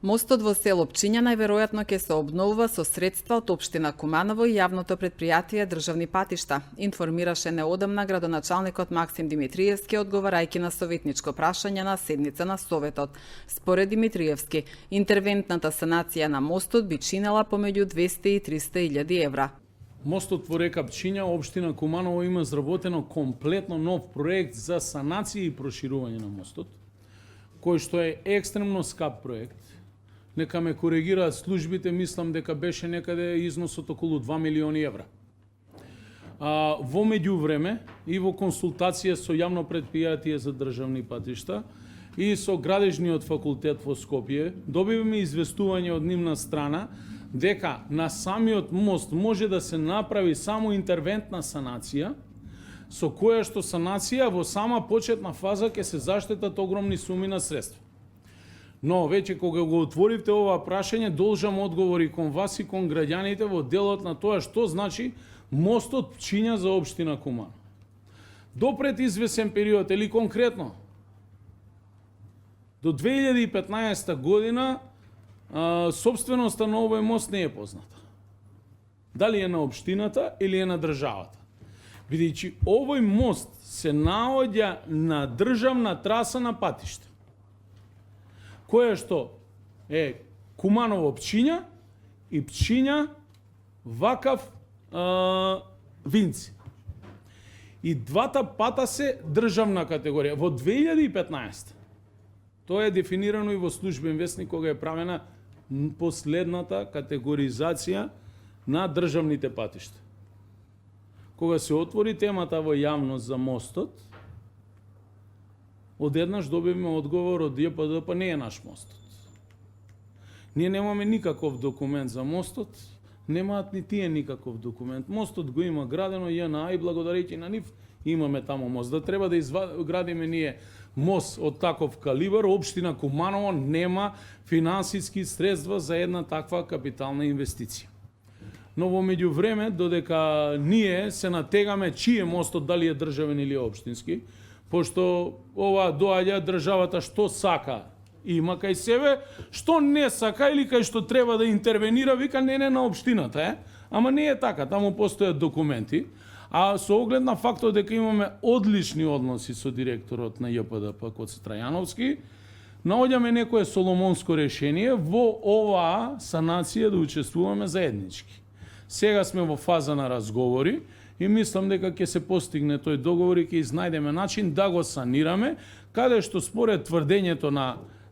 Мостот во село Пчиња најверојатно ќе се обновува со средства од општина Куманово и јавното претпријатие Државни патишта, информираше неодамна градоначалникот Максим Димитриевски одговарајќи на советничко прашање на седница на Советот. Според Димитриевски, интервентната санација на мостот би чинела помеѓу 200 и 300 илјади евра. Мостот во река Пчиња, општина Куманово има изработено комплетно нов проект за санација и проширување на мостот, кој што е екстремно скап проект. Нека ме коригираат службите, мислам дека беше некаде износот околу 2 милиони евра. Во меѓувреме и во консултација со јавно претпријатие за државни патишта и со градежниот факултет во Скопје, добиваме известување од нивна страна дека на самиот мост може да се направи само интервентна санација, со која што санација во сама почетна фаза ќе се заштетат огромни суми на средства. Но веќе кога го отворивте ова прашање, должам одговори кон вас и кон граѓаните во делот на тоа што значи мостот Пчиња за општина Куманово. До пред извесен период или конкретно до 2015 година собственоста на овој мост не е позната. Дали е на општината или е на државата. Бидејќи овој мост се наоѓа на државна траса на патиште, која што е Куманово Пчиња и Пчиња Вакав Винци. И двата пата се државна категорија. Во 2015 тоа е дефинирано и во службен весник кога е правена последната категоризација на државните патишта. Кога се отвори темата во јавност за мостот, одеднаш добивме одговор од ЈПДП, не е наш мостот. Ние немаме никаков документ за мостот, немаат ни тие никаков документ. Мостот го има градено ЈНА и благодарејќи на нив имаме таму мост. Да треба да изградиме ние мост од таков калибар, општина Куманово нема финансиски средства за една таква капитална инвестиција. Но во меѓувреме, додека ние се натегаме чиј е мостот, дали е државен или општински, пошто ова доаѓа државата што сака има кај себе, што не сака или кај што треба да интервенира, вика не на општината, Ама не е така, таму постојат документи, а со оглед на фактот дека имаме одлични односи со директорот на ЈПДП Коце Трајановски, наоѓаме некое соломонско решение во оваа санација да учествуваме заеднички. Сега сме во фаза на разговори и мислам дека ќе се постигне тој договор и ќе изнајдеме начин да го санираме, каде што според тврдењето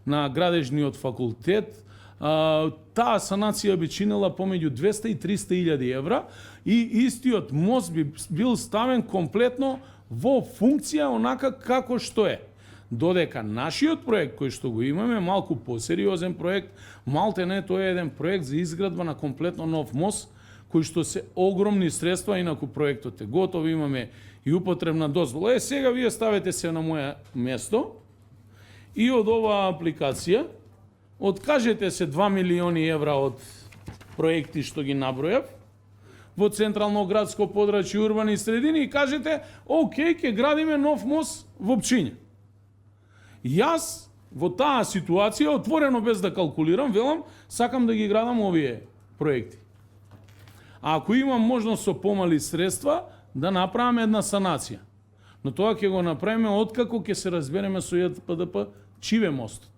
на градежниот факултет, таа санација би чинела помеѓу 200 и 300 илјади евра и истиот мост би бил ставен комплетно во функција онака како што е. Додека нашиот проект кој што го имаме, малку посериозен проект, малтене тоа е еден проект за изградба на комплетно нов мост, кој што се огромни средства, инаку проектот е готов, имаме и употребна дозвола. Сега вие ставете се на моје место и од оваа апликација откажете се 2 милиони евра од проекти што ги набројав во централно градско подрачје урбани средини и кажете, окей, ќе градиме нов мост во Пчиња. Јас во таа ситуација, отворено без да калкулирам, велам, сакам да ги градам овие проекти. А ако имам можност со помали средства, да направиме една санација. Но тоа ќе го направиме откако ќе се разбереме со ЈПДП чиве мостот.